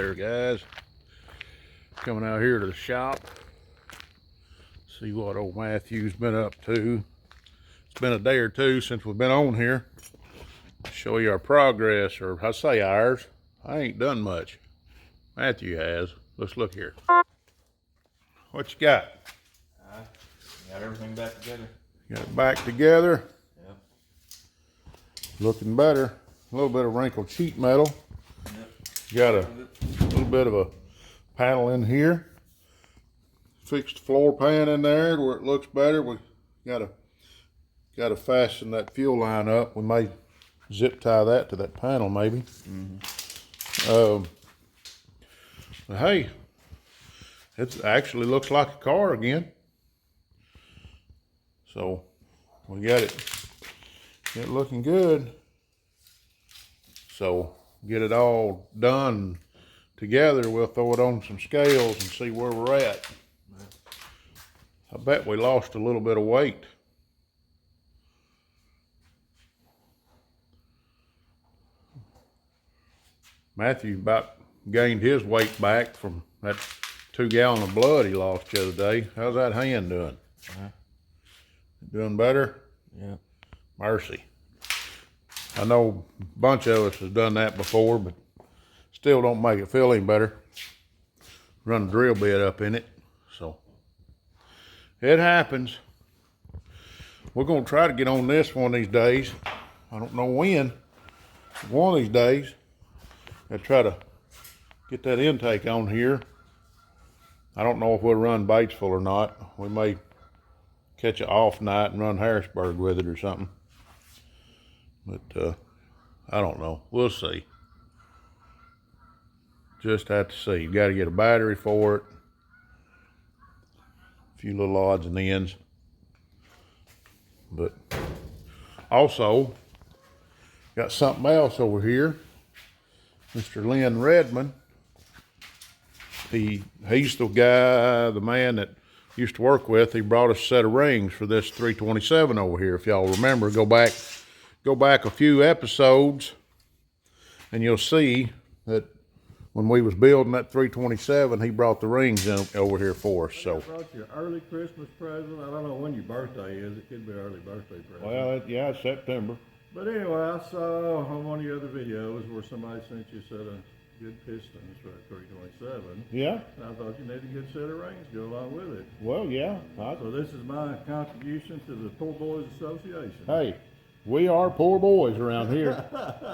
there, guys. Coming out here to the shop. See what old Matthew's been up to. It's been a day or two since we've been on here. Show you our progress, or I say ours. I ain't done much. Matthew has. Let's look here. What you got? Got everything back together. Got it back together. Yep. Looking better. A little bit of wrinkled sheet metal. Yep. Got a little bit of a panel in here. Fixed floor pan in there where it looks better. We gotta fasten that fuel line up. We may zip tie that to that panel maybe. But hey, it actually looks like a car again. So we got it looking good. So get it all done together. We'll throw it on some scales and see where we're at. I bet we lost a little bit of weight. Matthew about gained his weight back from that 2 gallons of blood he lost the other day. How's that hand doing? Doing better? Yeah. Mercy. I know a bunch of us has done that before, but still don't make it feel any better. Run a drill bit up in it, so it happens. We're gonna try to get on this one of these days. I don't know when. One of these days, I'll try to get that intake on here. I don't know if we'll run Batesville or not. We may catch an off night and run Harrisburg with it or something. But I don't know. We'll see. Just have to see. You got to get a battery for it. A few little odds and ends. But also, got something else over here. Mr. Linn Redmond. He's the guy, the man that used to work with. He brought us a set of rings for this 327 over here. If y'all remember, go back a few episodes and you'll see that when we was building that 327, he brought the rings in over here for us. So I brought you an early Christmas present. I don't know when your birthday is. It could be an early birthday present. Well, yeah, it's September. But anyway, I saw on one of your other videos where somebody sent you a set of good pistons for a 327. Yeah. And I thought you needed a good set of rings to go along with it. Well, yeah. So this is my contribution to the Poor Boys Association. Hey, we are poor boys around here.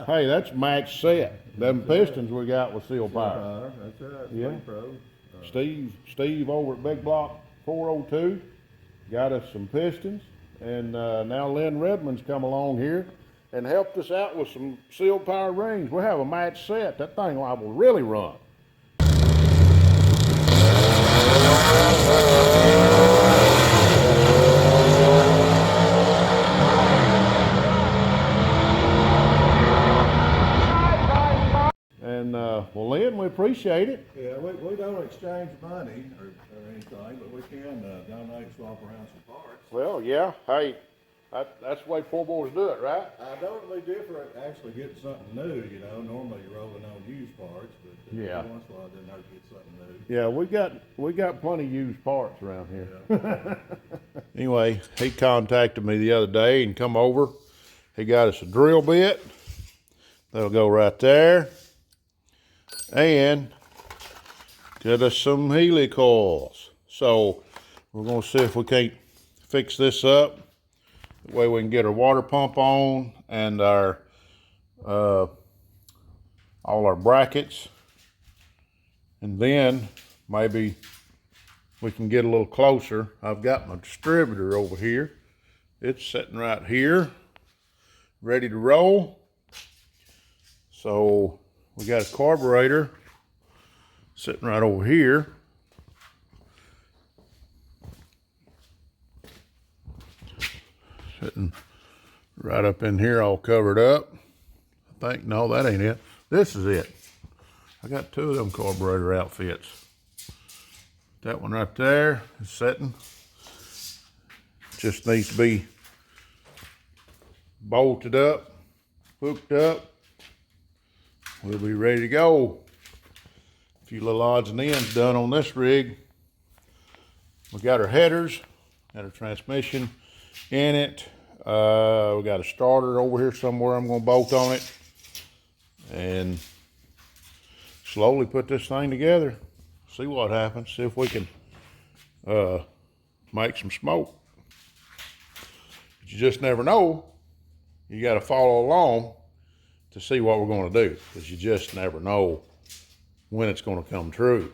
Hey, that's match set. Them pistons we got with Seal Power. That's right. Yeah. Pro. Steve over at Big Block 402 got us some pistons, and now Linn Redmond's come along here and helped us out with some Seal Power rings. We have a match set. That thing will really run. And well, Linn, we appreciate it. Yeah, we don't exchange money or anything, but we can donate, swap around some parts. Well, yeah. Hey, that's the way poor boys do it, right? I don't really differ actually getting something new, you know. Normally you're rolling on used parts, but Yeah. every once in a while it doesn't hurt to get something new. Yeah, we got plenty of used parts around here. Yeah. Anyway, he contacted me the other day and come over. He got us a drill bit. That'll go right there. And get us some HeliCoils. So we're gonna see if we can't fix this up. That way we can get our water pump on and our all our brackets. And then maybe we can get a little closer. I've got my distributor over here. It's sitting right here, ready to roll. So we got a carburetor sitting right over here. Sitting right up in here all covered up. I think, no, that ain't it. This is it. I got 2 of them carburetor outfits. That one right there is sitting. Just needs to be bolted up, hooked up. We'll be ready to go. few little odds and ends done on this rig. We got our headers, got our transmission in it. We got a starter over here somewhere. I'm gonna bolt on it and slowly put this thing together. See what happens. See if we can make some smoke. But you just never know. You got to follow along to see what we're going to do, because you just never know when it's going to come true.